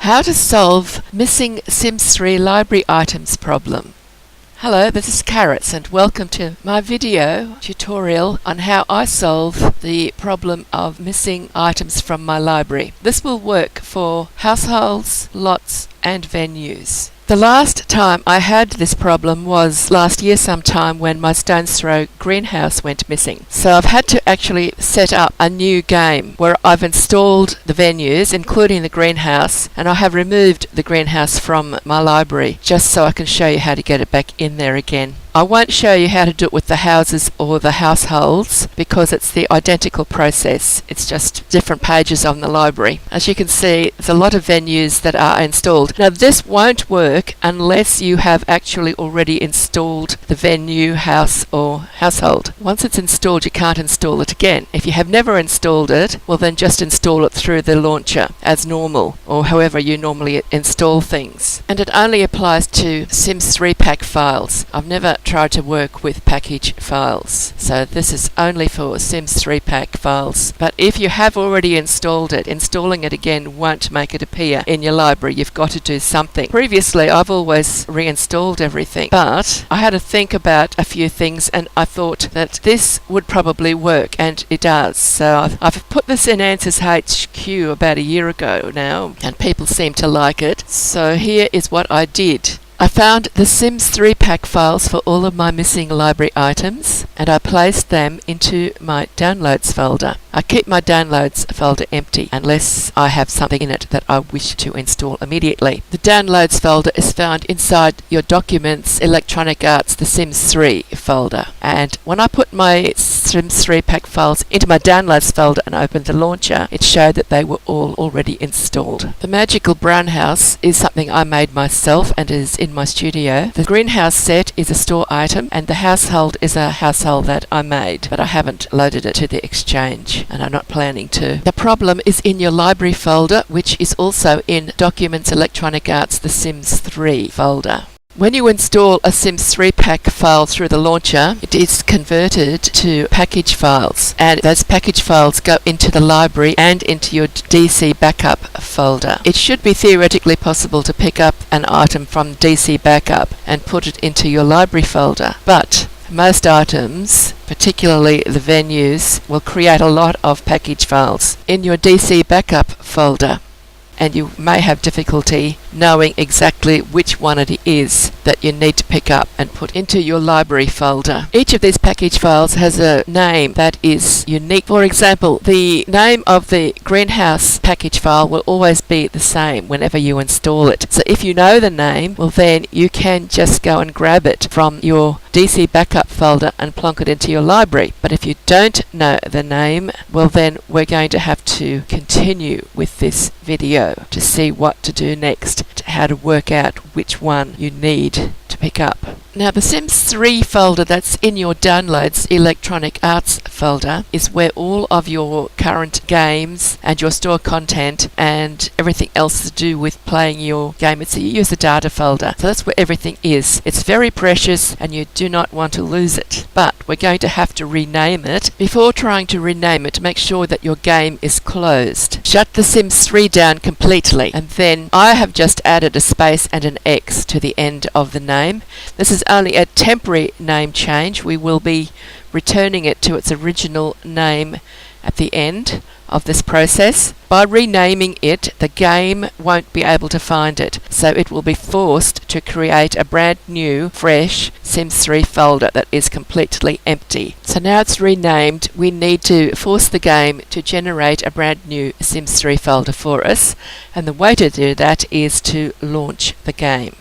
How to solve missing Sims 3 library items problem. Hello, this is Carrots and welcome to my video tutorial on how I solve the problem of missing items from my library. This will work for households, lots and venues. The last time I had this problem was last year sometime when my Stones Throw greenhouse went missing. So I've had to actually set up a new game where I've installed the venues, including the greenhouse, and I have removed the greenhouse from my library just so I can show you how to get it back in there again. I won't show you how to do it with the houses or the households because it's the identical process. It's just different pages on the library. As you can see, there's a lot of venues that are installed. Now this won't work unless you have actually already installed the venue, house or household. Once it's installed, you can't install it again. If you have never installed it, well then just install it through the launcher as normal or however you normally install things. And it only applies to Sims 3 pack files. I've never tried to work with package files, so this is only for Sims 3 pack files. But if you have already installed it, installing it again won't make it appear in your library. You've got to do something. Previously I've always reinstalled everything, but I had to think about a few things and I thought that this would probably work, and it does. So I've put this in Answers HQ about a year ago now and people seem to like it. So here is what I did. I found the Sims 3 pack files for all of my missing library items and I placed them into my downloads folder. I keep my downloads folder empty unless I have something in it that I wish to install immediately. The downloads folder is found inside your Documents, Electronic Arts, The Sims 3 folder. And when I put my Sims 3 pack files into my downloads folder and opened the launcher, it showed that they were all already installed. The magical brown house is something I made myself and is in my studio. The greenhouse set is a store item and the household is a household that I made, but I haven't loaded it to the Exchange and I'm not planning to. The problem is in your library folder, which is also in Documents, Electronic Arts, The Sims 3 folder. When you install a Sims 3 pack file through the launcher, it is converted to package files, and those package files go into the library and into your DC backup folder. It should be theoretically possible to pick up an item from DC backup and put it into your library folder, but most items, particularly the venues, will create a lot of package files in your DC backup folder, and you may have difficulty knowing exactly which one it is that you need to pick up and put into your library folder. Each of these package files has a name that is unique. For example, the name of the greenhouse package file will always be the same whenever you install it. So if you know the name, well then you can just go and grab it from your DC backup folder and plonk it into your library. But if you don't know the name, well then we're going to have to continue with this video to see what to do next, how to work out which one you need to pick up. Now the Sims 3 folder that's in your Downloads Electronic Arts folder is where all of your current games and your store content and everything else to do with playing your game. It's a user data folder. So that's where everything is. It's very precious and you do not want to lose it. But we're going to have to rename it. Before trying to rename it, make sure that your game is closed. Shut the Sims 3 down completely, and then I have just added a space and an X to the end of the name. This is only a temporary name change. We will be returning it to its original name at the end of this process. By renaming it, the game won't be able to find it, so it will be forced to create a brand new, fresh Sims 3 folder that is completely empty. So now it's renamed, we need to force the game to generate a brand new Sims 3 folder for us, and the way to do that is to launch the game.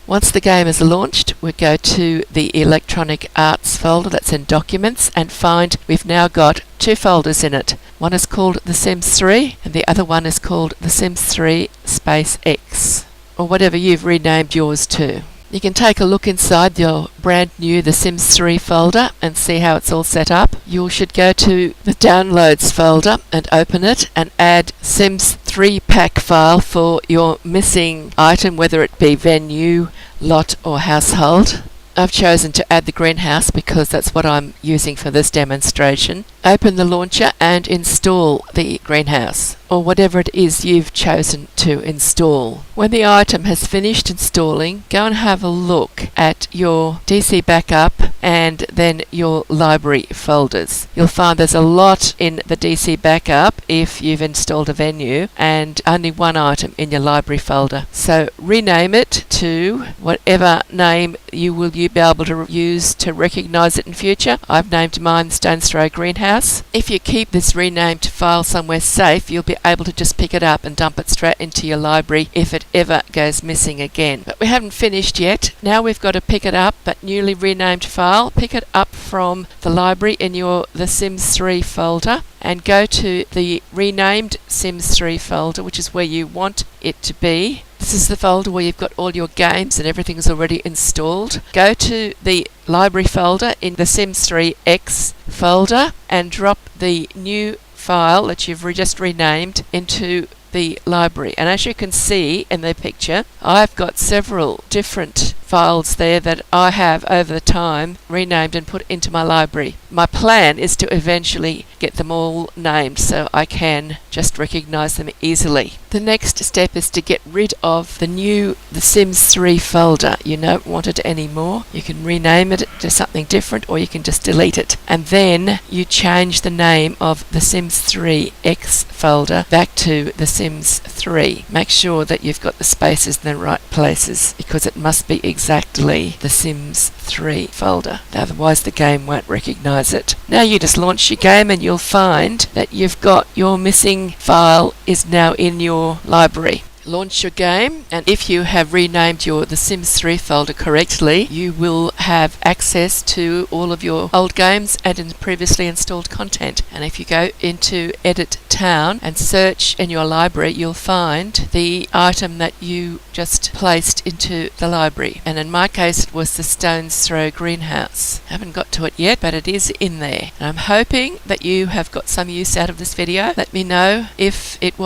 Once the game is launched, we go to the Electronic Arts folder that's in Documents and find we've now got two folders in it. One is called The Sims 3 and the other one is called The Sims 3 space X, or whatever you've renamed yours to. You can take a look inside your brand new The Sims 3 folder and see how it's all set up. You should go to the Downloads folder and open it and add Sims 3 pack file for your missing item, whether it be venue, lot or household. I've chosen to add the greenhouse because that's what I'm using for this demonstration. Open the launcher and install the greenhouse. or whatever it is you've chosen to install. When the item has finished installing, go and have a look at your DC backup and then your library folders. You'll find there's a lot in the DC backup if you've installed a venue and only one item in your library folder. So rename it to whatever name you will be able to use to recognize it in future. I've named mine Stones Throw Greenhouse. If you keep this renamed file somewhere safe, you'll be able to just pick it up and dump it straight into your library if it ever goes missing again. But we haven't finished yet. Now we've got to pick it up, that newly renamed file, pick it up from the library in your The Sims 3 folder and go to the renamed Sims 3 folder, which is where you want it to be. This is the folder where you've got all your games and everything's already installed. Go to the library folder in the Sims 3 X folder and drop the new file that you've just renamed into the library. And as you can see in the picture, I've got several different files there that I have over the time renamed and put into my library. My plan is to eventually get them all named so I can just recognize them easily. The next step is to get rid of the Sims 3 folder. You don't want it anymore. You can rename it to something different or you can just delete it. And then you change the name of the Sims 3 X folder back to the Sims 3. Make sure that you've got the spaces in the right places because it must be exactly the Sims 3 folder. Otherwise the game won't recognize it. Now you just launch your game and you'll find that you've got your missing file is now in your library. Launch your game, and if you have renamed The Sims 3 folder correctly, you will have access to all of your old games and previously installed content. And if you go into Edit Town and search in your library, you'll find the item that you just placed into the library. And in my case, it was the Stones Throw Greenhouse. I haven't got to it yet, but it is in there. And I'm hoping that you have got some use out of this video. Let me know if it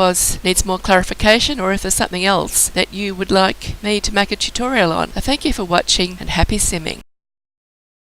needs more clarification or if there's something else that you would like me to make a tutorial on. Thank you for watching and happy simming.